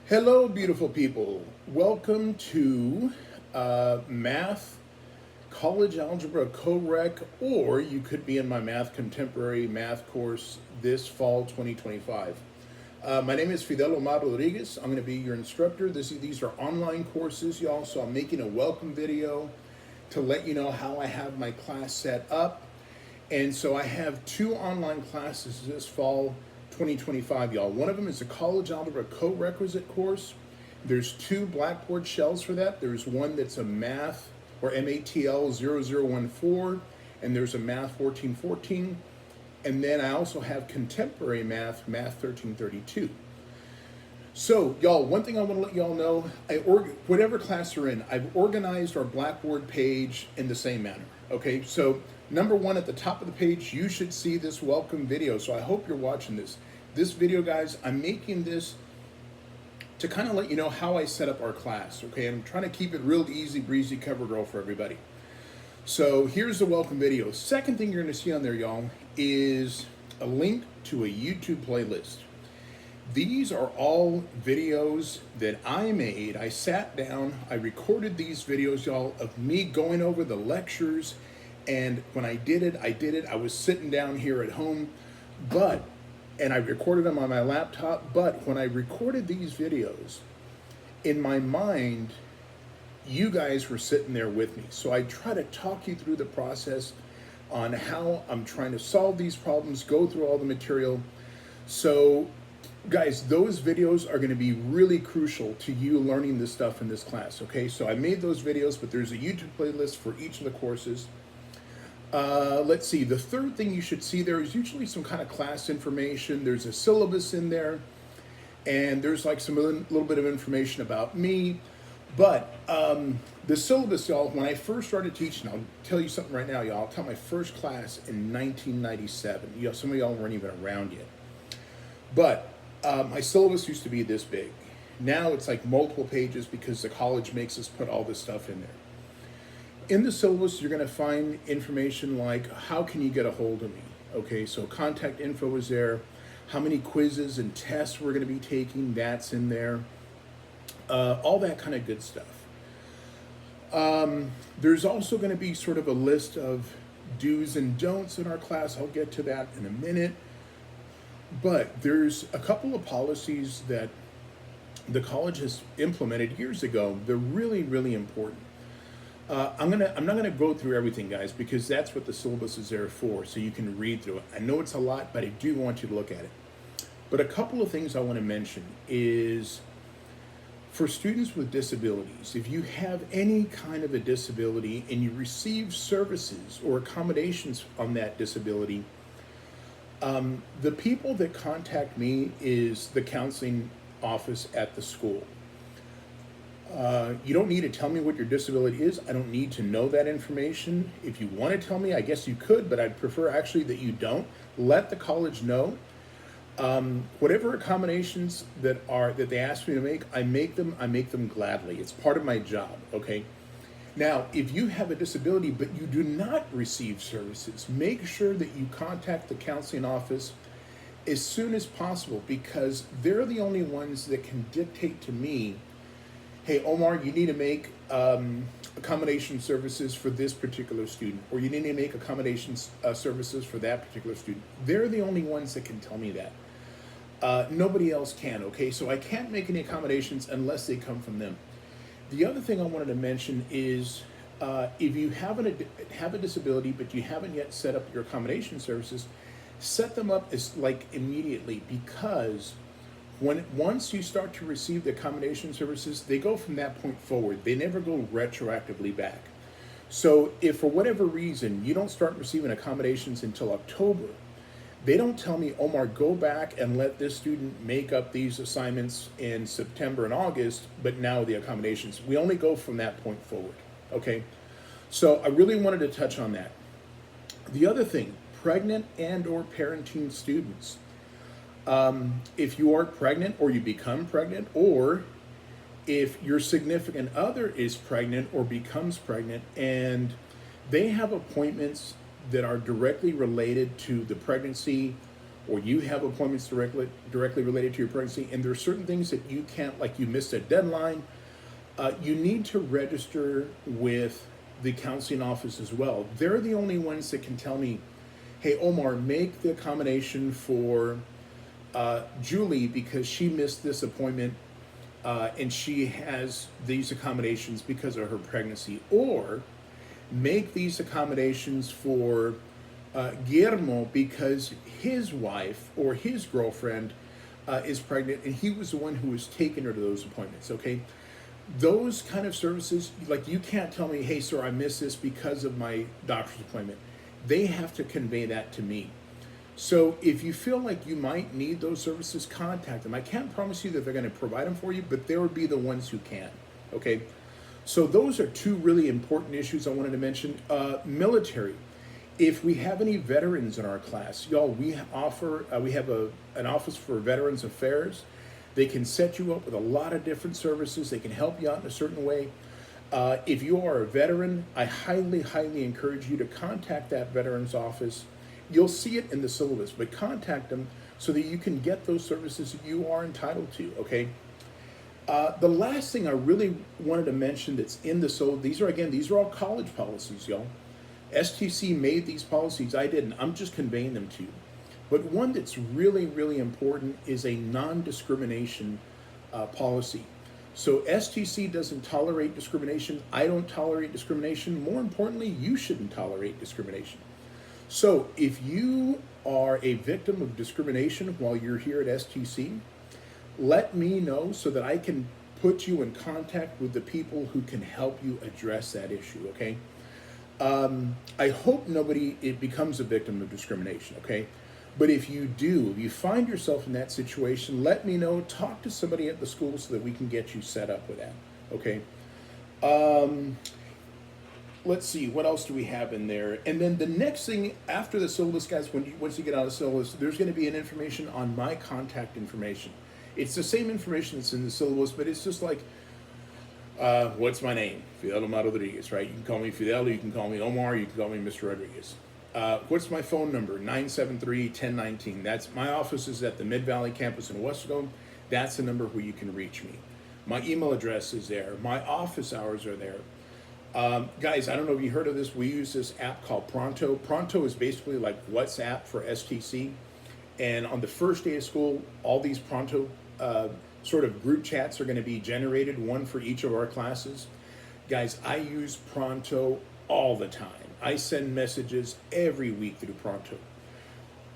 Hello, beautiful people. Welcome to Math College Algebra Co-Rec, or you could be in my Math Contemporary math course this fall 2025. My name is Fidel Omar Rodriguez. I'm going to be your instructor. These are online courses, y'all, so I'm making a welcome video to let you know how I have my class set up. And so I have two online classes this fall 2025, y'all. One of them is a college algebra co-requisite course. There's two Blackboard shells for that. There's one that's a math or MATL 0014, and there's a math 1414. And then I also have contemporary math, math 1332. So, y'all, one thing I want to let y'all know, whatever class you're in, I've organized our Blackboard page in the same manner. Okay, so number one at the top of the page, you should see this welcome video. So I hope you're watching this. This video, guys, I'm making this to kind of let you know how I set up our class. Okay, I'm trying to keep it real easy breezy cover girl for everybody. So here's the welcome video. Second thing you're going to see on there, y'all, is a link to a YouTube playlist. These are all videos that I made. I sat down, I recorded these videos, y'all, of me going over the lectures. And when I did it, I was sitting down here at home, and I recorded them on my laptop. But when I recorded these videos, in my mind, you guys were sitting there with me. So I try to talk you through the process on how I'm trying to solve these problems, go through all the material. So guys, those videos are going to be really crucial to you learning this stuff in this class, okay? So I made those videos, but there's a YouTube playlist for each of the courses. Let's see, the third thing you should see there is usually some kind of class information. There's a syllabus in there, and there's like some little bit of information about me. But the syllabus, y'all, when I first started teaching, I'll tell you something right now, y'all. I taught my first class in 1997. You know, some of y'all weren't even around yet. But my syllabus used to be this big. Now it's like multiple pages because the college makes us put all this stuff in there. In the syllabus, you're going to find information like how can you get a hold of me? Okay, so contact info is there. How many quizzes and tests we're going to be taking, that's in there. All that kind of good stuff. There's also going to be sort of a list of do's and don'ts in our class. I'll get to that in a minute. But there's a couple of policies that the college has implemented years ago. They're really, really important. I'm not gonna go through everything, guys, because that's what the syllabus is there for, so you can read through it. I know it's a lot, but I do want you to look at it. But a couple of things I want to mention is for students with disabilities, if you have any kind of a disability and you receive services or accommodations on that disability, the people that contact me is the counseling office at the school. You don't need to tell me what your disability is. I don't need to know that information. If you want to tell me, I guess you could, but I'd prefer actually that you don't. Let the college know. Whatever accommodations that they ask me to make, I make them gladly. It's part of my job, okay? Now, if you have a disability but you do not receive services, make sure that you contact the counseling office as soon as possible, because they're the only ones that can dictate to me, hey, Omar, you need to make accommodation services for this particular student, or you need to make accommodations services for that particular student. They're the only ones that can tell me that. Nobody else can, okay? So I can't make any accommodations unless they come from them. The other thing I wanted to mention is if you have a disability but you haven't yet set up your accommodation services, set them up as like immediately, because once you start to receive the accommodation services, they go from that point forward. They never go retroactively back. So if for whatever reason you don't start receiving accommodations until October, they don't tell me, Omar, go back and let this student make up these assignments in September and August, but now the accommodations. We only go from that point forward, okay? So I really wanted to touch on that. The other thing, pregnant and or parenting students. If you are pregnant or you become pregnant, or if your significant other is pregnant or becomes pregnant and they have appointments that are directly related to the pregnancy or you have appointments directly related to your pregnancy, and there are certain things that you can't, like you missed a deadline, you need to register with the counseling office as well. They're the only ones that can tell me, hey, Omar, make the accommodation for Julie because she missed this appointment and she has these accommodations because of her pregnancy. Or make these accommodations for Guillermo because his wife or his girlfriend is pregnant and he was the one who was taking her to those appointments, okay? Those kind of services, like you can't tell me, hey, sir, I missed this because of my doctor's appointment. They have to convey that to me. So if you feel like you might need those services, contact them. I can't promise you that they're going to provide them for you, but they would be the ones who can, okay? So those are two really important issues I wanted to mention. Military. If we have any veterans in our class, y'all, we have an office for Veterans Affairs. They can set you up with a lot of different services. They can help you out in a certain way. If you are a veteran, I highly, highly encourage you to contact that veterans office. You'll see it in the syllabus, but contact them so that you can get those services that you are entitled to, okay? The last thing I really wanted to mention that's in the syllabus, these are all college policies, y'all. STC made these policies, I didn't. I'm just conveying them to you. But one that's really, really important is a non-discrimination policy. So STC doesn't tolerate discrimination. I don't tolerate discrimination. More importantly, you shouldn't tolerate discrimination. So if you are a victim of discrimination while you're here at STC, let me know so that I can put you in contact with the people who can help you address that issue, okay? I hope it becomes a victim of discrimination, okay? But if you do, if you find yourself in that situation, let me know. Talk to somebody at the school so that we can get you set up with that, okay? Let's see, what else do we have in there? And then the next thing after the syllabus, guys, once you get out of the syllabus, there's going to be an information on my contact information. It's the same information that's in the syllabus, but it's just like, what's my name? Fidel Omar Rodriguez, right? You can call me Fidel, you can call me Omar, you can call me Mr. Rodriguez. What's my phone number? 973-1019. That's my office is at the Mid-Valley campus in Westerville. That's the number where you can reach me. My email address is there. My office hours are there. Guys, I don't know if you heard of this. We use this app called Pronto. Pronto is basically like WhatsApp for STC. And on the first day of school, all these Pronto sort of group chats are going to be generated, one for each of our classes. Guys, I use Pronto all the time. I send messages every week through Pronto.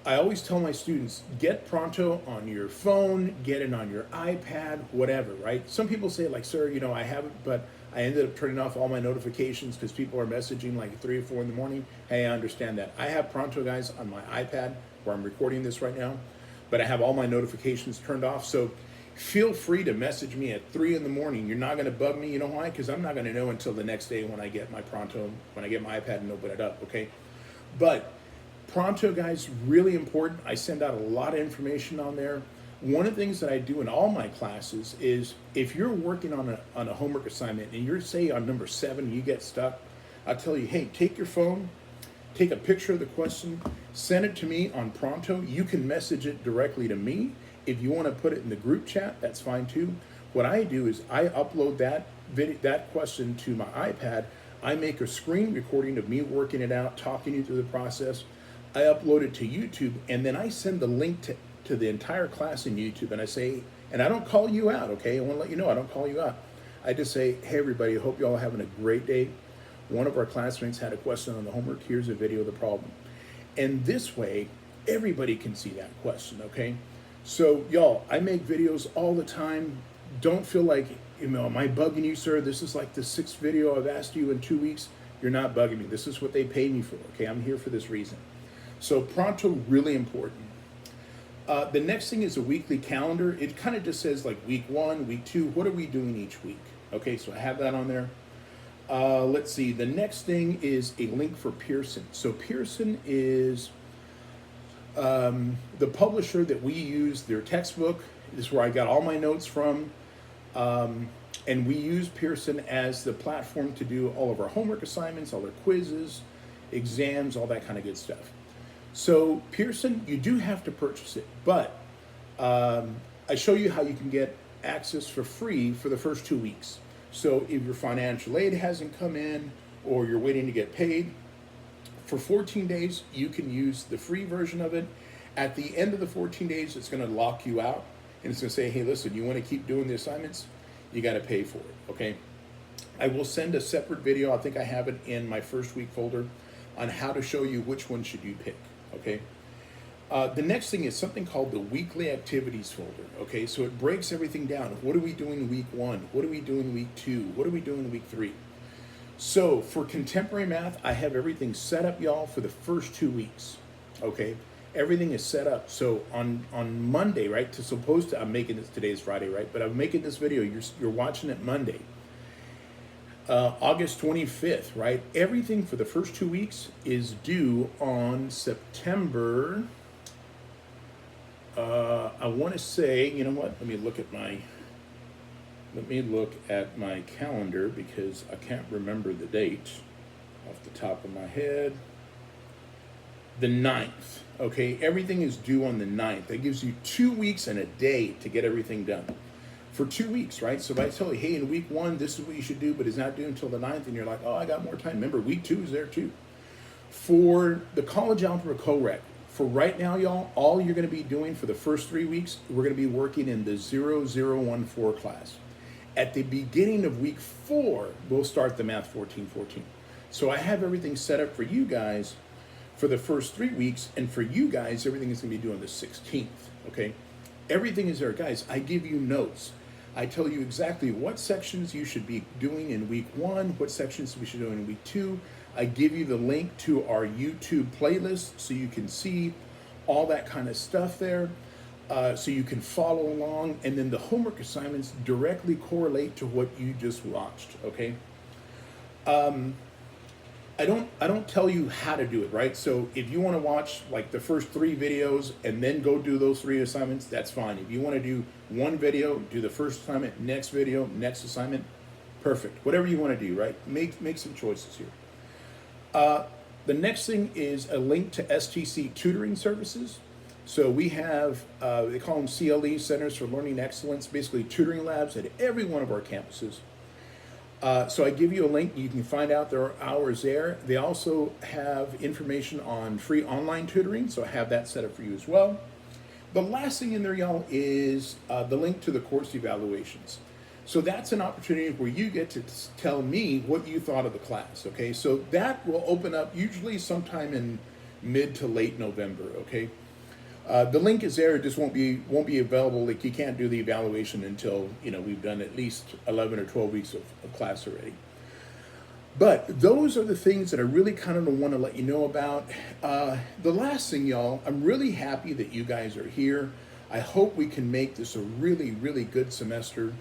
I always tell my students, get Pronto on your phone, get it on your iPad, whatever, right? Some people say like, sir, I have it, but I ended up turning off all my notifications because people are messaging like 3 or 4 in the morning. Hey, I understand that. I have Pronto, guys, on my iPad where I'm recording this right now, but I have all my notifications turned off. So feel free to message me at 3 in the morning. You're not going to bug me. You know why? Because I'm not going to know until the next day when I get my Pronto, when I get my iPad and open it up, okay? But Pronto, guys, really important. I send out a lot of information on there. One of the things that I do in all my classes is if you're working on a homework assignment and you're, say, on number 7, you get stuck, I'll tell you, hey, take your phone, take a picture of the question, send it to me on Pronto. You can message it directly to me. If you want to put it in the group chat, that's fine too. What I do is I upload that question to my iPad. I make a screen recording of me working it out, talking you through the process. I upload it to YouTube, and then I send the link to the entire class in YouTube, and I say, and I don't call you out, okay? I want to let you know I don't call you out. I just say, hey everybody, I hope you all are having a great day. One of our classmates had a question on the homework. Here's a video of the problem. And this way, everybody can see that question, okay? So y'all, I make videos all the time. Don't feel like, am I bugging you, sir? This is like the 6th video I've asked you in 2 weeks. You're not bugging me. This is what they pay me for, okay? I'm here for this reason. So Pronto, really important. The next thing is a weekly calendar. It kind of just says like week 1, week 2, what are we doing each week? Okay, so I have that on there. Let's see, the next thing is a link for Pearson. So Pearson is the publisher that we use, their textbook. This is where I got all my notes from. And we use Pearson as the platform to do all of our homework assignments, all our quizzes, exams, all that kind of good stuff. So Pearson, you do have to purchase it, but I show you how you can get access for free for the first 2 weeks. So if your financial aid hasn't come in or you're waiting to get paid, for 14 days, you can use the free version of it. At the end of the 14 days, it's going to lock you out and it's going to say, hey, listen, you want to keep doing the assignments? You got to pay for it, okay? I will send a separate video. I think I have it in my first week folder on how to show you which one should you pick, okay? The next thing is something called the weekly activities folder, okay? So it breaks everything down. What are we doing week 1? What are we doing week 2? What are we doing week 3? So for contemporary math, I have everything set up, y'all, for the first 2 weeks, okay? Everything is set up. So on Monday, right, I'm making this, today's Friday, right? But I'm making this video, you're watching it Monday. August 25th, right? Everything for the first 2 weeks is due on September, I want to say, you know what? Let me look at my calendar because I can't remember the date off the top of my head. The 9th, okay? Everything is due on the 9th. That gives you 2 weeks and a day to get everything done. For 2 weeks, right? So if I tell you, hey, in week 1, this is what you should do, but it's not due until the 9th, and you're like, oh, I got more time. Remember, week 2 is there too. For the College Algebra Co-Rec, for right now, y'all, all you're going to be doing for the first 3 weeks, we're going to be working in the 0014 class. At the beginning of week 4, we'll start the Math 1414. So I have everything set up for you guys for the first 3 weeks, and for you guys, everything is going to be due on the 16th, okay? Everything is there. Guys, I give you notes. I tell you exactly what sections you should be doing in week 1, what sections we should do in week 2. I give you the link to our YouTube playlist so you can see all that kind of stuff there. So you can follow along, and then the homework assignments directly correlate to what you just watched, okay? I don't tell you how to do it, right? So if you want to watch like the first 3 videos and then go do those 3 assignments, that's fine. If you want to do one video, do the first assignment, next video, next assignment, perfect. Whatever you want to do, right? Make some choices here. The next thing is a link to STC tutoring services. So we have, they call them CLE, Centers for Learning Excellence, basically tutoring labs at every one of our campuses. So I give you a link. You can find out there are hours there. They also have information on free online tutoring, so I have that set up for you as well. The last thing in there, y'all, is the link to the course evaluations. So that's an opportunity where you get to tell me what you thought of the class, okay? So that will open up usually sometime in mid to late November, okay? The link is there. It just won't be available. Like, you can't do the evaluation until, you know, we've done at least 11 or 12 weeks of class already. But those are the things that I really kind of want to let you know about. The last thing, y'all, I'm really happy that you guys are here. I hope we can make this a really, really good semester.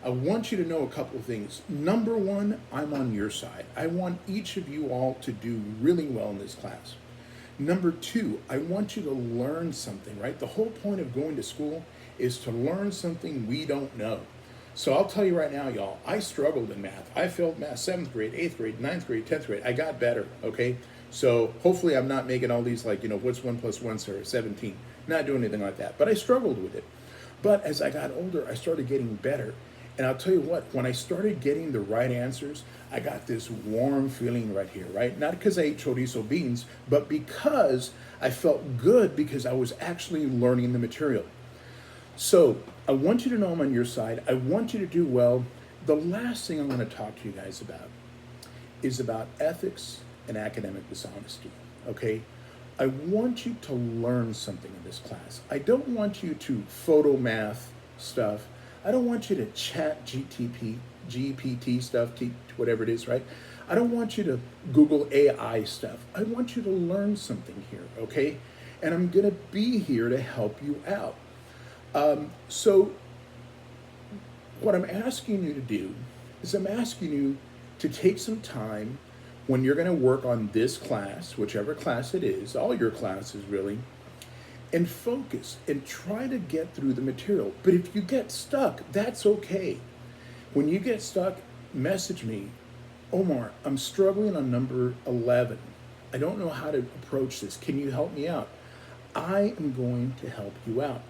I want you to know a couple of things. Number one, I'm on your side. I want each of you all to do really well in this class. Number two, I want you to learn something, right? The whole point of going to school is to learn something we don't know. So I'll tell you right now, y'all, I struggled in math. I failed math 7th grade, 8th grade, 9th grade, 10th grade. I got better, okay? So hopefully I'm not making all these like, you know, what's 1 + 1, sir, 17. Not doing anything like that. But I struggled with it. But as I got older, I started getting better. And I'll tell you what, when I started getting the right answers, I got this warm feeling right here, right? Not because I ate chorizo beans, but because I felt good because I was actually learning the material. So I want you to know I'm on your side. I want you to do well. The last thing I'm going to talk to you guys about is about ethics and academic dishonesty, okay? I want you to learn something in this class. I don't want you to photo math stuff. I don't want you to chat GPT stuff, whatever it is, right? I don't want you to Google AI stuff. I want you to learn something here, okay? And I'm gonna be here to help you out. So what I'm asking you to do is I'm asking you to take some time when you're gonna work on this class, whichever class it is, all your classes really, and focus and try to get through the material. But if you get stuck, that's okay. When you get stuck, message me, Omar, I'm struggling on number 11. I don't know how to approach this. Can you help me out? I am going to help you out.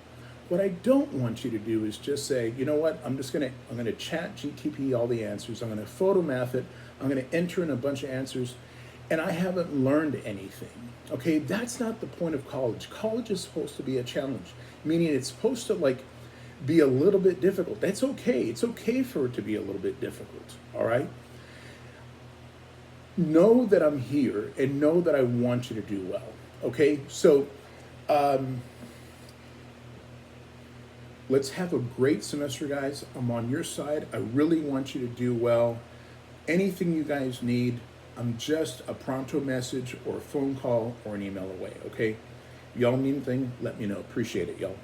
What I don't want you to do is just say, you know what, I'm gonna chat GTP all the answers, I'm gonna photomath it, I'm gonna enter in a bunch of answers, and I haven't learned anything. Okay, that's not the point of college. College is supposed to be a challenge, meaning it's supposed to like be a little bit difficult. That's okay. It's okay for it to be a little bit difficult. All right. Know that I'm here and know that I want you to do well. Okay, so let's have a great semester, guys. I'm on your side. I really want you to do well. Anything you guys need, I'm just a pronto message or a phone call or an email away. Okay, y'all need anything, let me know. Appreciate it, y'all.